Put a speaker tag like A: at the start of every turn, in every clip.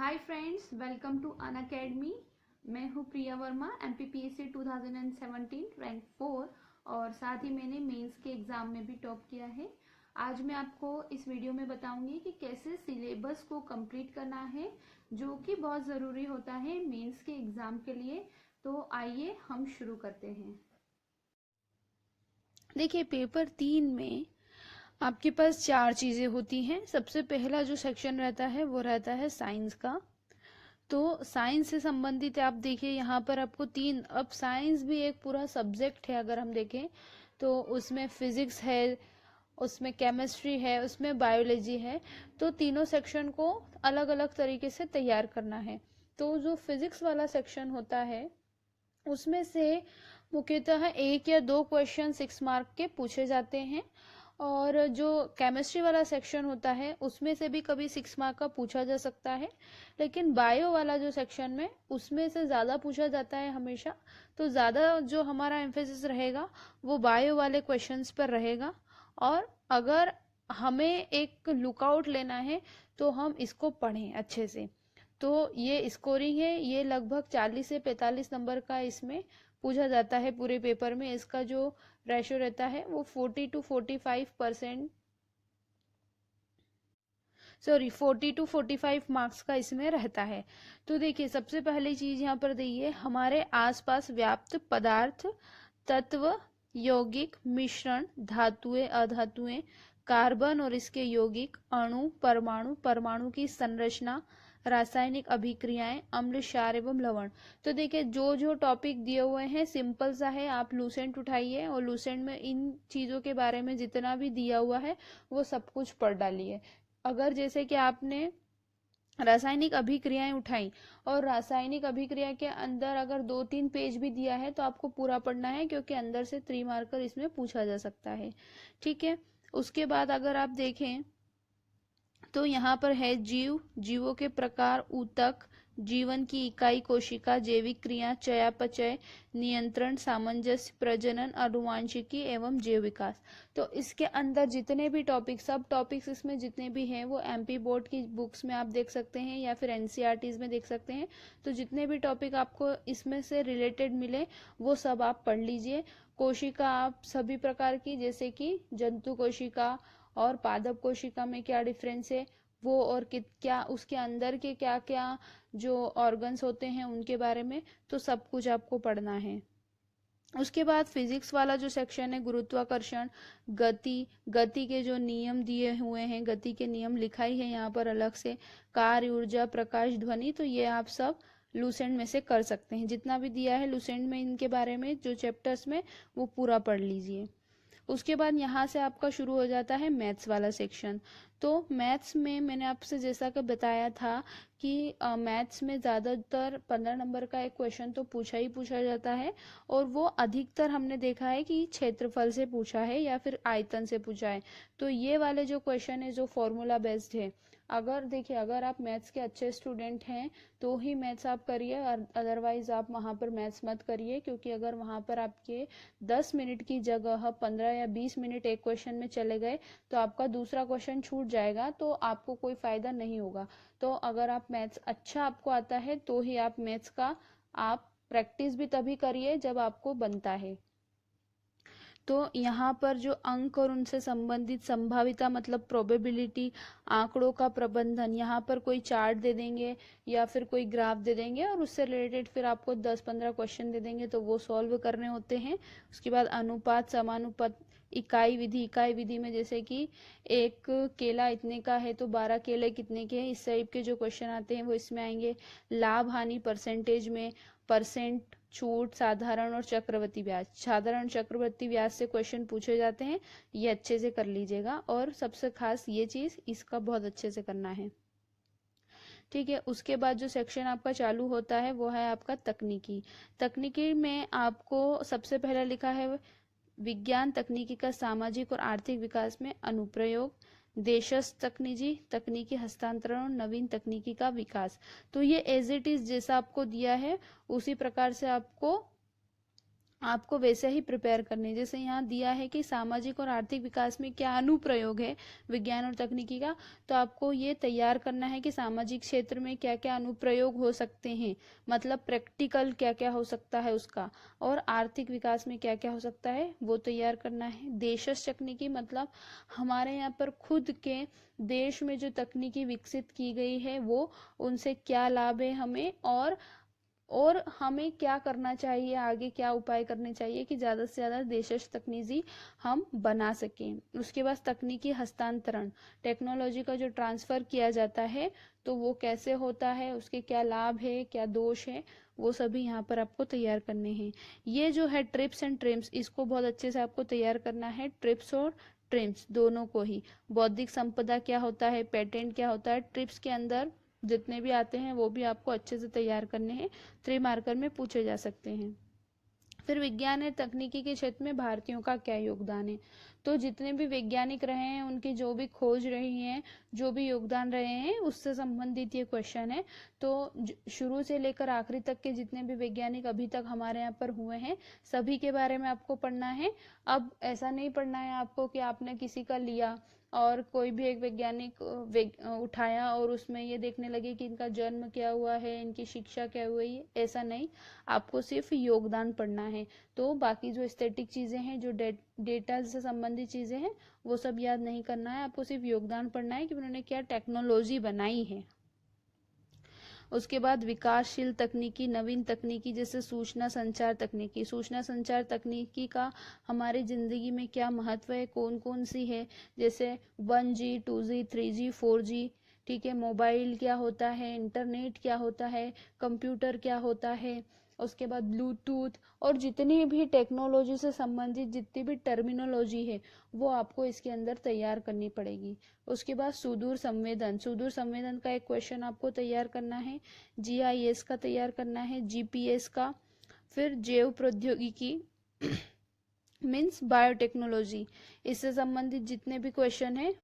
A: Hi friends, welcome to Unacademy. मैं हूँ प्रिया Verma, MPPSC 2017 rank 4 और साथ ही मैंने मेंस के एग्ज़ाम में भी टॉप किया है। आज मैं आपको इस वीडियो में बताऊंगी कि कैसे सिलेबस को कंप्लीट करना है, जो कि बहुत ज़रूरी होता है मेंस के एग्ज़ाम के लिए। तो आइए हम शुरू करते हैं।
B: देखिए, पेपर 3 में आपके पास 4 चीज़ें होती हैं। सबसे पहला जो सेक्शन रहता है वो रहता है साइंस का। तो साइंस से संबंधित आप देखिए, यहाँ पर आपको 3, अब साइंस भी एक पूरा सब्जेक्ट है। अगर हम देखें तो उसमें फिजिक्स है, उसमें केमिस्ट्री है, उसमें बायोलॉजी है। तो तीनों सेक्शन को अलग अलग तरीके से तैयार करना है। तो जो फिजिक्स वाला सेक्शन होता है उसमें से मुख्यतः 1 या 2 क्वेश्चन 6 मार्क के पूछे जाते हैं। और जो केमिस्ट्री वाला सेक्शन होता है उसमें से भी कभी 6 मार्क का पूछा जा सकता है, लेकिन बायो वाला जो सेक्शन में उसमें से ज़्यादा पूछा जाता है हमेशा। तो ज़्यादा जो हमारा एम्फेसिस रहेगा वो बायो वाले क्वेश्चंस पर रहेगा। और अगर हमें एक लुकआउट लेना है तो हम इसको पढ़ें अच्छे से। तो ये स्कोरिंग है, ये लगभग 40 से 45 नंबर का इसमें पूछा जाता है पूरे पेपर में। इसका जो रेशो रहता है वो 40 टू 45 मार्क्स का इसमें रहता है। तो देखिए, सबसे पहली चीज यहाँ पर दी है, हमारे आसपास व्याप्त पदार्थ, तत्व, यौगिक, मिश्रण, धातुएं, अधातुएं, कार्बन और इसके यौगिक, अणु, परमाणु, परमाणु की संरचना, रासायनिक अभिक्रियाएं, अम्ल, क्षार एवं लवण। तो देखिए, जो जो टॉपिक दिए हुए हैं सिंपल सा है। आप लूसेंट उठाइए और लूसेंट में इन चीजों के बारे में जितना भी दिया हुआ है वो सब कुछ पढ़ डालिए। अगर जैसे कि आपने रासायनिक अभिक्रियाएं उठाई और रासायनिक अभिक्रिया के अंदर अगर 2-3 पेज भी दिया है तो आपको पूरा पढ़ना है, क्योंकि अंदर से 3 मार्कर इसमें पूछा जा सकता है। ठीक है। उसके बाद अगर आप देखें तो यहाँ पर है जीव, जीवों के प्रकार, ऊतक, जीवन की इकाई कोशिका, जैविक क्रिया, चयापचय, नियंत्रण, सामंजस्य, प्रजनन, आनुवांशिकी एवं जैव विकास। तो इसके अंदर जितने भी टॉपिक, सब टॉपिक्स इसमें जितने भी हैं वो MP बोर्ड की बुक्स में आप देख सकते हैं या फिर NCERTs में देख सकते हैं। तो जितने भी टॉपिक आपको इसमें से रिलेटेड मिले वो सब आप पढ़ लीजिए। कोशिका आप सभी प्रकार की, जैसे कि जंतु कोशिका और पादप कोशिका में क्या डिफरेंस है वो, और क्या उसके अंदर के क्या क्या जो ऑर्गन्स होते हैं उनके बारे में, तो सब कुछ आपको पढ़ना है। उसके बाद फिजिक्स वाला जो सेक्शन है, गुरुत्वाकर्षण, गति, गति के जो नियम दिए हुए हैं, गति के नियम लिखाई है यहाँ पर अलग से, कार्य, ऊर्जा, प्रकाश, ध्वनि, तो ये आप सब लूसेंट में से कर सकते हैं। जितना भी दिया है लूसेंट में इनके बारे में जो चैप्टर्स में, वो पूरा पढ़ लीजिए। उसके बाद यहाँ से आपका शुरू हो जाता है मैथ्स वाला सेक्शन। तो मैथ्स में मैंने आपसे जैसा कि बताया था कि मैथ्स में ज़्यादातर 15 नंबर का एक क्वेश्चन तो पूछा ही पूछा जाता है। और वो अधिकतर हमने देखा है कि क्षेत्रफल से पूछा है या फिर आयतन से पूछा है। तो ये वाले जो क्वेश्चन है जो फॉर्मूला बेस्ड है, अगर देखिए, अगर आप मैथ्स के अच्छे स्टूडेंट हैं तो ही मैथ्स आप करिए, और अदरवाइज आप वहाँ पर मैथ्स मत करिए। क्योंकि अगर वहाँ पर आपके 10 मिनट की जगह 15 या 20 मिनट एक क्वेश्चन में चले गए तो आपका दूसरा क्वेश्चन छूट जाएगा, तो आपको कोई फायदा नहीं होगा। तो अगर आप मैथ्स अच्छा आपको आता है तो ही आप मैथ्स का आप प्रैक्टिस भी तभी करिए जब आपको बनता है। तो यहाँ पर जो अंक और उनसे संबंधित संभाविता मतलब प्रोबेबिलिटी, आंकड़ों का प्रबंधन, यहाँ पर कोई चार्ट दे देंगे या फिर कोई ग्राफ दे देंगे और उससे रिलेटेड फिर आपको 10-15 क्वेश्चन दे देंगे तो वो सॉल्व करने होते हैं। उसके बाद अनुपात, समानुपात, इकाई विधि, इकाई विधि में जैसे कि एक केला इतने का है तो 12 केले कितने के हैं, इस टाइप के जो क्वेश्चन आते हैं वो इसमें आएंगे। लाभ हानि परसेंटेज में, परसेंट, छूट, साधारण और चक्रवृद्धि ब्याज, साधारण चक्रवृद्धि ब्याज से क्वेश्चन पूछे जाते हैं। ये अच्छे से कर लीजिएगा, और सबसे खास ये चीज इसका बहुत अच्छे से करना है। ठीक है। उसके बाद जो सेक्शन आपका चालू होता है वो है आपका तकनीकी। तकनीकी में आपको सबसे पहला लिखा है विज्ञान तकनीकी का सामाजिक और आर्थिक विकास में अनुप्रयोग, देशस्थ तकनीकी, तकनीकी हस्तांतरण और नवीन तकनीकी का विकास। तो ये एज इट इज जैसा आपको दिया है उसी प्रकार से आपको आपको वैसे ही प्रिपेयर करने, जैसे यहाँ दिया है कि सामाजिक और आर्थिक विकास में क्या अनुप्रयोग है विज्ञान और तकनीकी का, तो आपको ये तैयार करना है कि सामाजिक क्षेत्र में क्या क्या अनुप्रयोग हो सकते हैं, मतलब प्रैक्टिकल क्या क्या हो सकता है उसका, और आर्थिक विकास में क्या क्या हो सकता है वो तैयार करना है। देशज तकनीकी मतलब हमारे यहाँ पर खुद के देश में जो तकनीकी विकसित की गई है वो, उनसे क्या लाभ है हमें, और हमें क्या करना चाहिए, आगे क्या उपाय करने चाहिए कि ज़्यादा से ज़्यादा देशज तकनीकी हम बना सकें। उसके बाद तकनीकी हस्तांतरण, टेक्नोलॉजी का जो ट्रांसफ़र किया जाता है तो वो कैसे होता है, उसके क्या लाभ है क्या दोष है, वो सभी यहाँ पर आपको तैयार करने हैं। ये जो है ट्रिप्स एंड ट्रिम्स, इसको बहुत अच्छे से आपको तैयार करना है, ट्रिप्स और ट्रिम्स दोनों को ही। बौद्धिक संपदा क्या होता है, पेटेंट क्या होता है, ट्रिप्स के अंदर जितने भी आते हैं वो भी आपको अच्छे से तैयार करने हैं, 3 मार्कर में पूछे जा सकते हैं। फिर विज्ञान और तकनीकी के क्षेत्र में भारतीयों का क्या योगदान है, तो जितने भी वैज्ञानिक रहे हैं उनकी जो भी खोज रही है, जो भी योगदान रहे हैं उससे संबंधित ये क्वेश्चन है। तो शुरू से लेकर आखिरी तक के जितने भी वैज्ञानिक अभी तक हमारे यहाँ पर हुए हैं सभी के बारे में आपको पढ़ना है। अब ऐसा नहीं पढ़ना है आपको कि आपने किसी का लिया और कोई भी एक वैज्ञानिक उठाया और उसमें ये देखने लगे कि इनका जन्म क्या हुआ है, इनकी शिक्षा क्या हुई है, ऐसा नहीं। आपको सिर्फ योगदान पढ़ना है। तो बाकी जो एस्थेटिक चीज़ें हैं, जो डेटा से संबंधित चीज़ें हैं, वो सब याद नहीं करना है, आपको सिर्फ योगदान पढ़ना है कि उन्होंने क्या टेक्नोलॉजी बनाई है। उसके बाद विकासशील तकनीकी, नवीन तकनीकी, जैसे सूचना संचार तकनीकी। सूचना संचार तकनीकी का हमारी ज़िंदगी में क्या महत्व है, कौन कौन सी है, जैसे 1G 2G 3G 4G, ठीक है, मोबाइल क्या होता है, इंटरनेट क्या होता है, कंप्यूटर क्या होता है, उसके बाद ब्लूटूथ, और जितनी भी टेक्नोलॉजी से संबंधित जितनी भी टर्मिनोलॉजी है वो आपको इसके अंदर तैयार करनी पड़ेगी। उसके बाद सुदूर संवेदन, सुदूर संवेदन का एक क्वेश्चन आपको तैयार करना है, GIS का तैयार करना है, GPS का। फिर जैव प्रौद्योगिकी मीन्स बायोटेक्नोलॉजी, इससे संबंधित जितने भी क्वेश्चन है,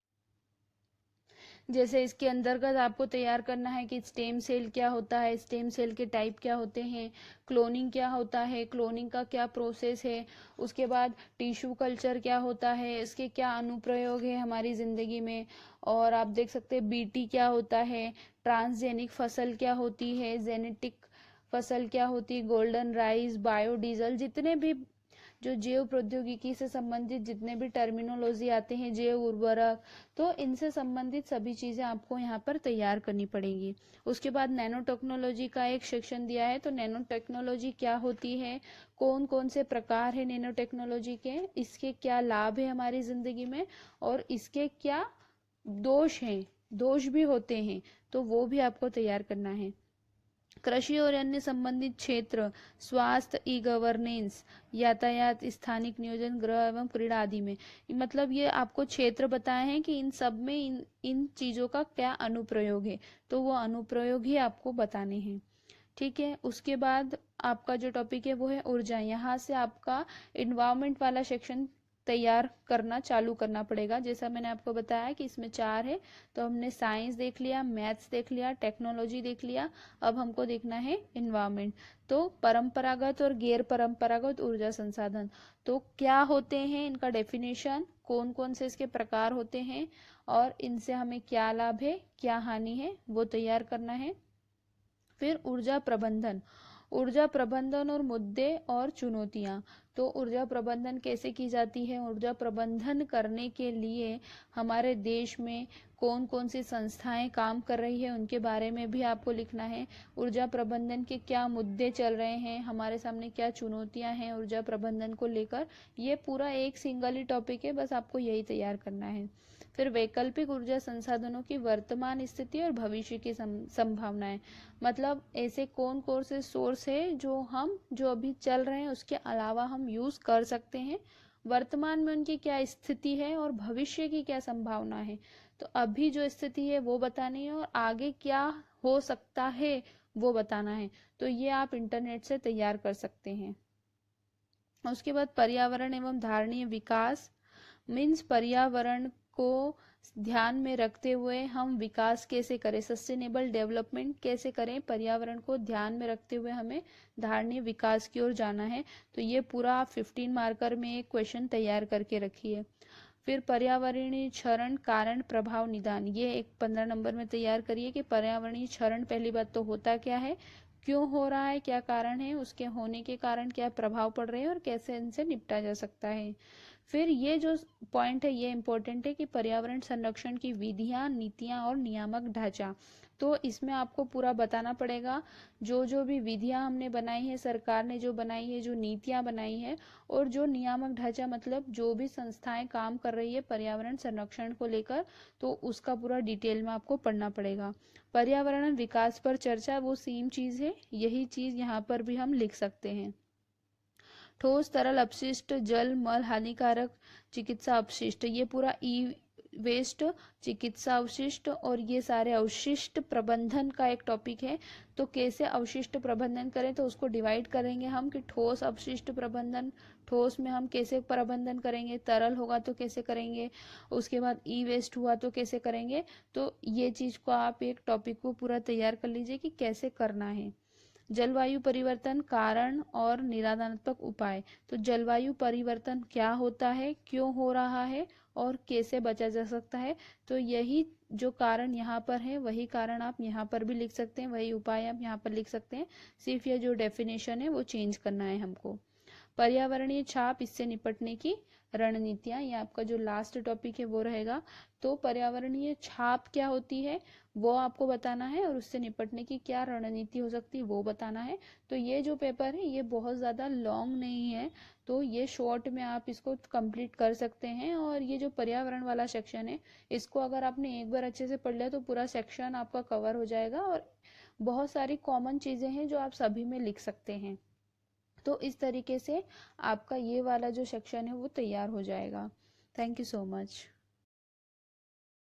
B: जैसे इसके अंतर्गत आपको तैयार करना है कि स्टेम सेल क्या होता है, स्टेम सेल के टाइप क्या होते हैं, क्लोनिंग क्या होता है, क्लोनिंग का क्या प्रोसेस है, उसके बाद टिश्यू कल्चर क्या होता है, इसके क्या अनुप्रयोग है हमारी ज़िंदगी में, और आप देख सकते हैं BT क्या होता है, ट्रांसजेनिक फसल क्या होती है, जेनेटिक फसल क्या होती है, गोल्डन राइस, बायोडीजल, जितने भी जो जैव प्रौद्योगिकी से संबंधित जितने भी टर्मिनोलॉजी आते हैं, जैव उर्वरक, तो इनसे संबंधित सभी चीज़ें आपको यहाँ पर तैयार करनी पड़ेंगी। उसके बाद नैनो टेक्नोलॉजी का एक सेक्शन दिया है, तो नैनो टेक्नोलॉजी क्या होती है, कौन कौन से प्रकार है नैनो टेक्नोलॉजी के, इसके क्या लाभ है हमारी ज़िंदगी में, और इसके क्या दोष हैं, दोष भी होते हैं, तो वो भी आपको तैयार करना है। कृषि और अन्य संबंधित क्षेत्र, स्वास्थ्य, ई गवर्नेंस, यातायात, स्थानिक नियोजन, गृह एवं क्रीड़ा आदि में, मतलब ये आपको क्षेत्र बताए हैं कि इन सब में इन चीज़ों का क्या अनुप्रयोग है, तो वो अनुप्रयोग ही आपको बताने हैं, ठीक है। उसके बाद आपका जो टॉपिक है वो है ऊर्जा। यहाँ से आपका इन्वायरमेंट वाला सेक्शन तैयार करना चालू करना पड़ेगा। जैसा मैंने आपको बताया कि इसमें 4 है, तो हमने साइंस देख लिया, मैथ्स देख लिया, टेक्नोलॉजी देख लिया, अब हमको देखना है इन्वायरमेंट। तो परंपरागत और गैर परंपरागत ऊर्जा संसाधन, तो क्या होते हैं, इनका डेफिनेशन, कौन कौन से इसके प्रकार होते हैं, और इनसे हमें क्या लाभ है क्या हानि है, वो तैयार करना है। फिर ऊर्जा प्रबंधन, ऊर्जा प्रबंधन और मुद्दे और चुनौतियां, तो ऊर्जा प्रबंधन कैसे की जाती है, ऊर्जा प्रबंधन करने के लिए हमारे देश में कौन कौन सी संस्थाएं काम कर रही है उनके बारे में भी आपको लिखना है। ऊर्जा प्रबंधन के क्या मुद्दे चल रहे हैं, हमारे सामने क्या चुनौतियां हैं ऊर्जा प्रबंधन को लेकर, ये पूरा एक सिंगल ही टॉपिक है, बस आपको यही तैयार करना है। फिर वैकल्पिक ऊर्जा संसाधनों की वर्तमान स्थिति और भविष्य की संभावनाएं, मतलब ऐसे कौन कौन से सोर्स है जो अभी चल रहे हैं उसके अलावा हम यूज कर सकते हैं, वर्तमान में उनकी क्या स्थिति है और भविष्य की क्या संभावना है। तो अभी जो स्थिति है वो बतानी है और आगे क्या हो सकता है वो बताना है। तो ये आप इंटरनेट से तैयार कर सकते हैं। उसके बाद पर्यावरण एवं धारणीय विकास मीन्स पर्यावरण को ध्यान में रखते हुए हम विकास कैसे करें, सस्टेनेबल डेवलपमेंट कैसे करें, पर्यावरण को ध्यान में रखते हुए हमें धारणीय विकास की ओर जाना है। तो ये पूरा आप 15 मार्कर में एक क्वेश्चन तैयार करके रखिए। फिर पर्यावरणीय क्षरण कारण प्रभाव निदान, ये एक 15 नंबर में तैयार करिए कि पर्यावरणीय क्षरण पहली बात तो होता क्या है, क्यों हो रहा है, क्या कारण है, उसके होने के कारण क्या प्रभाव पड़ रहे हैं और कैसे इनसे निपटा जा सकता है। फिर ये जो पॉइंट है ये इम्पोर्टेंट है कि पर्यावरण संरक्षण की विधियां, नीतियां और नियामक ढांचा। तो इसमें आपको पूरा बताना पड़ेगा जो जो भी विधियां हमने बनाई है, सरकार ने जो बनाई है, जो नीतियां बनाई है, और जो नियामक ढांचा मतलब जो भी संस्थाएं काम कर रही है पर्यावरण संरक्षण को लेकर, तो उसका पूरा डिटेल में आपको पढ़ना पड़ेगा। पर्यावरण विकास पर चर्चा वो सेम चीज है, यही चीज यहाँ पर भी हम लिख सकते हैं। ठोस तरल अपशिष्ट, जल मल, हानिकारक चिकित्सा अपशिष्ट, ये पूरा ई वेस्ट, चिकित्सा अवशिष्ट और ये सारे अवशिष्ट प्रबंधन का एक टॉपिक है। तो कैसे अवशिष्ट प्रबंधन करें, तो उसको डिवाइड करेंगे हम कि ठोस अपशिष्ट प्रबंधन, ठोस में हम कैसे प्रबंधन करेंगे, तरल होगा तो कैसे करेंगे, उसके बाद ई वेस्ट हुआ तो कैसे करेंगे। तो ये चीज को आप एक टॉपिक को पूरा तैयार कर लीजिए कि कैसे करना है। जलवायु परिवर्तन कारण और निदानात्मक उपाय, तो जलवायु परिवर्तन क्या होता है, क्यों हो रहा है और कैसे बचा जा सकता है। तो यही जो कारण यहाँ पर है वही कारण आप यहाँ पर भी लिख सकते हैं, वही उपाय आप यहाँ पर लिख सकते हैं, सिर्फ ये जो डेफिनेशन है वो चेंज करना है हमको। पर्यावरणीय छाप, इससे निपटने की रणनीतियां, ये आपका जो लास्ट टॉपिक है वो रहेगा। तो पर्यावरणीय छाप क्या होती है वो आपको बताना है और उससे निपटने की क्या रणनीति हो सकती है वो बताना है। तो ये जो पेपर है ये बहुत ज़्यादा लॉन्ग नहीं है, तो ये शॉर्ट में आप इसको कंप्लीट कर सकते हैं। और ये जो पर्यावरण वाला सेक्शन है इसको अगर आपने एक बार अच्छे से पढ़ लिया तो पूरा सेक्शन आपका कवर हो जाएगा और बहुत सारी कॉमन चीज़ें हैं जो आप सभी में लिख सकते हैं। तो इस तरीके से आपका ये वाला जो सेक्शन है वो तैयार हो जाएगा। Thank you so much.